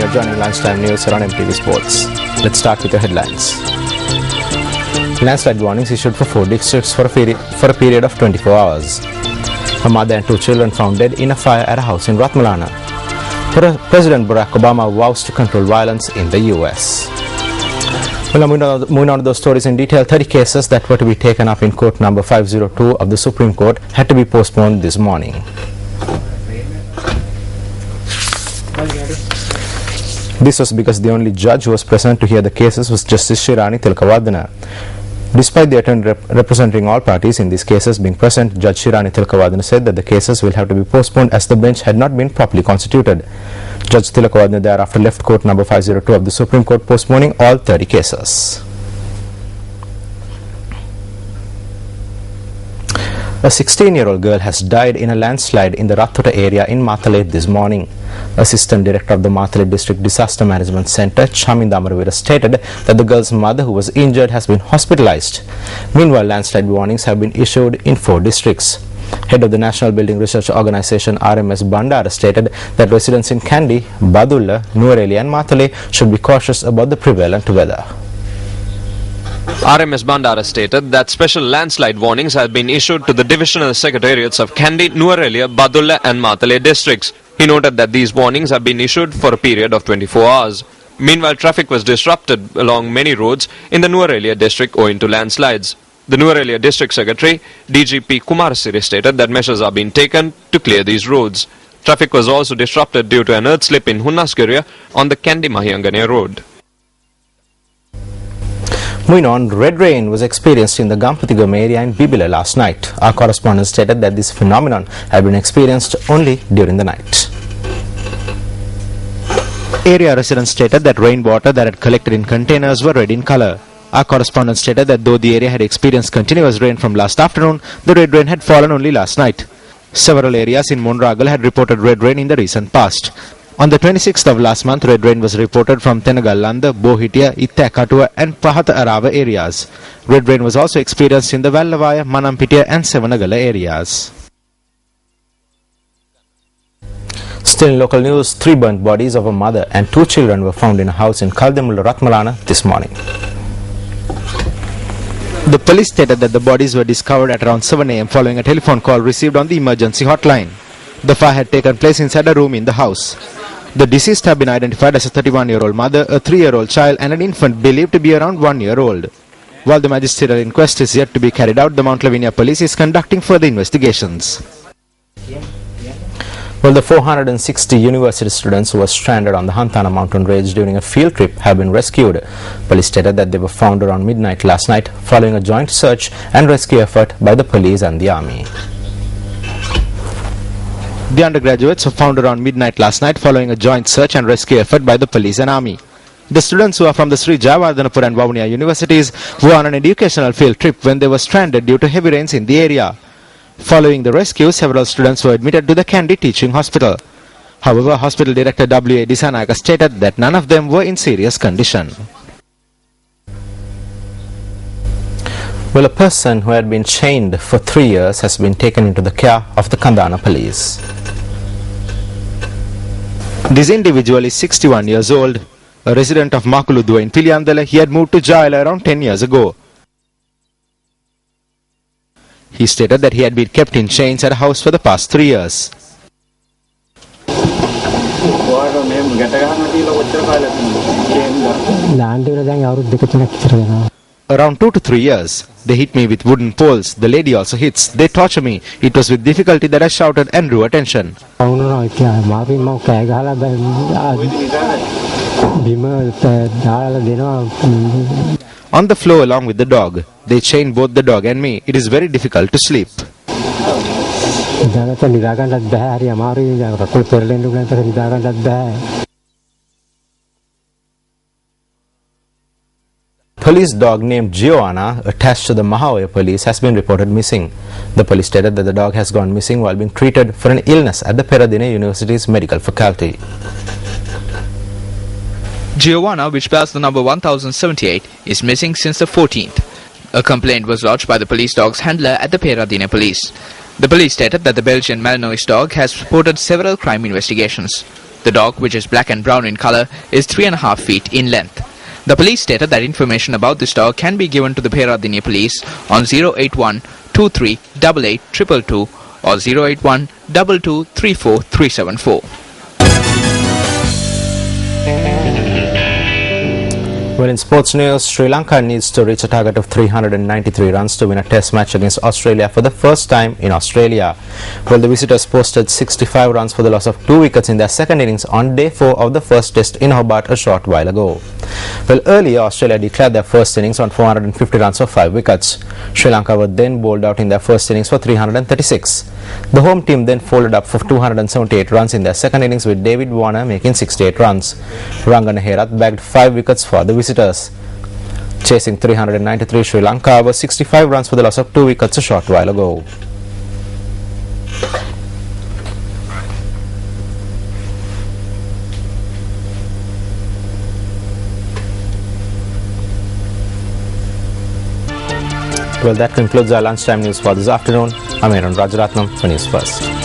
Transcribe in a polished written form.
You're joining Lunchtime News here on MTV Sports. Let's start with the headlines. Landslide warnings issued for 4 districts for a period of 24 hours. A mother and 2 children found dead in a fire at a house in Ratmalana. President Barack Obama vows to control violence in the US. Well, moving on to those stories in detail, 30 cases that were to be taken up in court number 502 of the Supreme Court had to be postponed this morning. This was because the only judge who was present to hear the cases was Justice Shirani Tilakavardhana. Despite the attorney representing all parties in these cases being present, Judge Shirani Tilakavardhana said that the cases will have to be postponed as the bench had not been properly constituted. Judge Tilakavardhana thereafter left court number 502 of the Supreme Court, postponing all 30 cases. A 16-year-old girl has died in a landslide in the Rathota area in Matale this morning. Assistant Director of the Matale District Disaster Management Center, Chaminda Amaravira, stated that the girl's mother, who was injured, has been hospitalized. Meanwhile, landslide warnings have been issued in 4 districts. Head of the National Building Research Organization, RMS Bandara, stated that residents in Kandy, Badulla, Nuwara and Matale should be cautious about the prevalent weather. RMS Bandara stated that special landslide warnings have been issued to the divisional secretariats of Kandy, Nuwara, Badulla and Matale districts. He noted that these warnings have been issued for a period of 24 hours. Meanwhile, traffic was disrupted along many roads in the Nuwara district owing to landslides. The Nuwara district secretary, DGP Kumarasiri, stated that measures are being taken to clear these roads. Traffic was also disrupted due to an earth slip in Hunnasgiriya on the Kandy-Mahiyangane road. Moving on, red rain was experienced in the Gampathigam area in Bibila last night. Our correspondent stated that this phenomenon had been experienced only during the night. Area residents stated that rainwater that had collected in containers were red in color. Our correspondent stated that though the area had experienced continuous rain from last afternoon, the red rain had fallen only last night. Several areas in Monragal had reported red rain in the recent past. On the 26th of last month, red rain was reported from Tenagallanda, Bohitiya, Ittakatua and Pahata Arava areas. Red rain was also experienced in the Vallavaya, Manampitiya and Sevanagala areas. Still in local news, 3 burnt bodies of a mother and 2 children were found in a house in Kaldemulla, Ratmalana this morning. The police stated that the bodies were discovered at around 7 a.m. following a telephone call received on the emergency hotline. The fire had taken place inside a room in the house. The deceased have been identified as a 31-year-old mother, a 3-year-old child and an infant believed to be around 1 year old. While the magisterial inquest is yet to be carried out, the Mount Lavinia police is conducting further investigations. Well, the 460 university students who were stranded on the Hantana mountain range during a field trip have been rescued. Police stated that they were found around midnight last night following a joint search and rescue effort by the police and the army. The undergraduates were found around midnight last night following a joint search and rescue effort by the police and army. The students who are from the Sri Jayawardhanapur and Vavuniya universities were on an educational field trip when they were stranded due to heavy rains in the area. Following the rescue, several students were admitted to the Kandy Teaching Hospital. However, Hospital Director W.A. Disanayaka stated that none of them were in serious condition. Well, a person who had been chained for 3 years has been taken into the care of the Kandana police. This individual is 61 years old. A resident of Makuludua in Piliyandala, he had moved to Jayala around 10 years ago. He stated that he had been kept in chains at a house for the past 3 years. Around 2 to 3 years. They hit me with wooden poles. The lady also hits. They torture me. It was with difficulty that I shouted and drew attention. On the floor along with the dog. They chained both the dog and me. It is very difficult to sleep. Police dog named Giovanna, attached to the Mahaoya police, has been reported missing. The police stated that the dog has gone missing while being treated for an illness at the Peradeniya University's medical faculty. Giovanna, which bears the number 1078, is missing since the 14th. A complaint was lodged by the police dog's handler at the Peradeniya police. The police stated that the Belgian Malinois dog has reported several crime investigations. The dog, which is black and brown in color, is 3.5 feet in length. The police stated that information about this dog can be given to the Peradeniya police on 081 23 88 222 or 081 22 34 374. Well, in sports news, Sri Lanka needs to reach a target of 393 runs to win a test match against Australia for the first time in Australia. Well, the visitors posted 65 runs for the loss of 2 wickets in their second innings on day 4 of the first test in Hobart a short while ago. Well, earlier Australia declared their first innings on 450 runs for 5 wickets. Sri Lanka were then bowled out in their first innings for 336. The home team then folded up for 278 runs in their second innings with David Warner making 68 runs. Rangana Herath bagged 5 wickets for the visitors. Chasing 393, Sri Lanka was 65 runs for the loss of 2 wickets a short while ago. Well, that concludes our lunchtime news for this afternoon. I'm Aaron Rajaratnam for News First.